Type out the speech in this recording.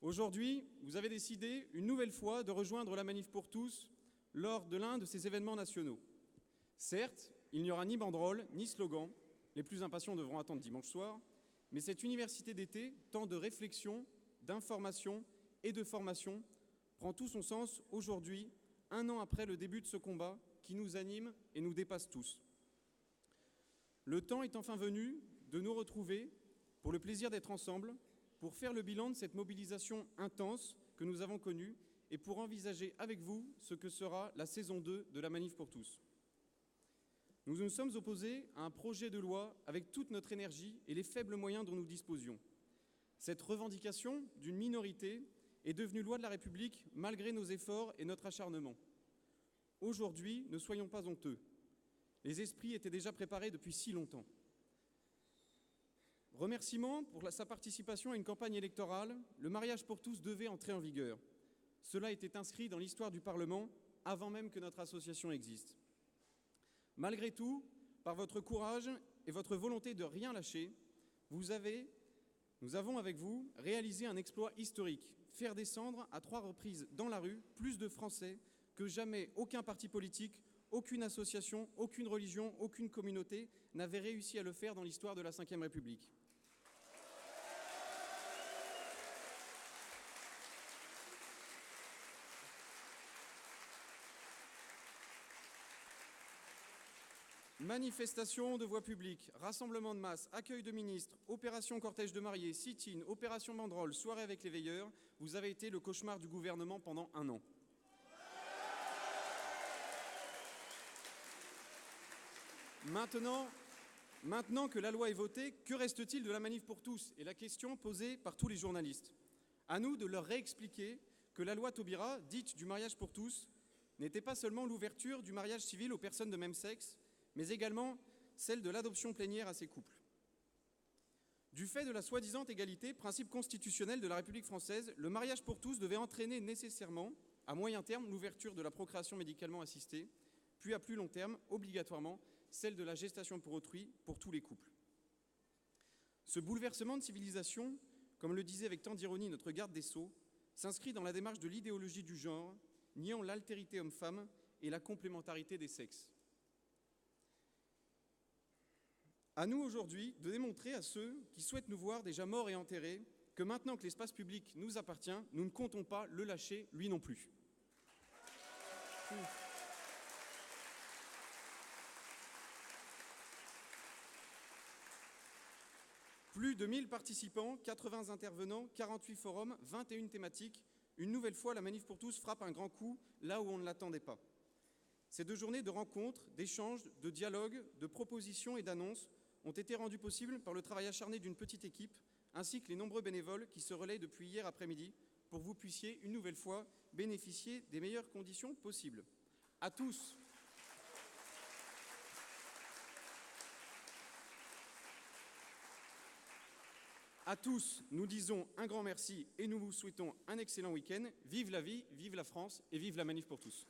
Aujourd'hui, vous avez décidé une nouvelle fois de rejoindre la Manif pour tous lors de l'un de ces événements nationaux. Certes, il n'y aura ni banderole, ni slogan, les plus impatients devront attendre dimanche soir, mais cette université d'été, temps de réflexion, d'information et de formation, prend tout son sens aujourd'hui, un an après le début de ce combat qui nous anime et nous dépasse tous. Le temps est enfin venu de nous retrouver pour le plaisir d'être ensemble, pour faire le bilan de cette mobilisation intense que nous avons connue et pour envisager avec vous ce que sera la saison 2 de la Manif pour tous. Nous nous sommes opposés à un projet de loi avec toute notre énergie et les faibles moyens dont nous disposions. Cette revendication d'une minorité est devenue loi de la République malgré nos efforts et notre acharnement. Aujourd'hui, ne soyons pas honteux. Les esprits étaient déjà préparés depuis si longtemps. Remerciement pour sa participation à une campagne électorale, le mariage pour tous devait entrer en vigueur. Cela était inscrit dans l'histoire du Parlement avant même que notre association existe. Malgré tout, par votre courage et votre volonté de rien lâcher, nous avons avec vous réalisé un exploit historique, faire descendre à 3 reprises dans la rue plus de Français que jamais aucun parti politique, aucune association, aucune religion, aucune communauté n'avait réussi à le faire dans l'histoire de la Ve République. Manifestations de voie publique, rassemblements de masse, accueil de ministres, opération cortège de mariés, sit-in, opération banderole, soirée avec les veilleurs, vous avez été le cauchemar du gouvernement pendant un an. Maintenant que la loi est votée, que reste-t-il de la Manif pour tous? Et la question posée par tous les journalistes. À nous de leur réexpliquer que la loi Taubira, dite du mariage pour tous, n'était pas seulement l'ouverture du mariage civil aux personnes de même sexe, mais également celle de l'adoption plénière à ces couples. Du fait de la soi-disant égalité, principe constitutionnel de la République française, le mariage pour tous devait entraîner nécessairement, à moyen terme, l'ouverture de la procréation médicalement assistée, puis à plus long terme, obligatoirement, celle de la gestation pour autrui pour tous les couples. Ce bouleversement de civilisation, comme le disait avec tant d'ironie notre garde des Sceaux, s'inscrit dans la démarche de l'idéologie du genre, niant l'altérité homme-femme et la complémentarité des sexes. À nous aujourd'hui de démontrer à ceux qui souhaitent nous voir déjà morts et enterrés que maintenant que l'espace public nous appartient, nous ne comptons pas le lâcher, lui non plus. Plus de 1000 participants, 80 intervenants, 48 forums, 21 thématiques. Une nouvelle fois, la Manif pour tous frappe un grand coup là où on ne l'attendait pas. Ces 2 journées de rencontres, d'échanges, de dialogues, de propositions et d'annonces ont été rendues possibles par le travail acharné d'une petite équipe, ainsi que les nombreux bénévoles qui se relayent depuis hier après-midi pour que vous puissiez, une nouvelle fois, bénéficier des meilleures conditions possibles. À tous, nous disons un grand merci et nous vous souhaitons un excellent week-end. Vive la vie, vive la France et vive la Manif pour tous.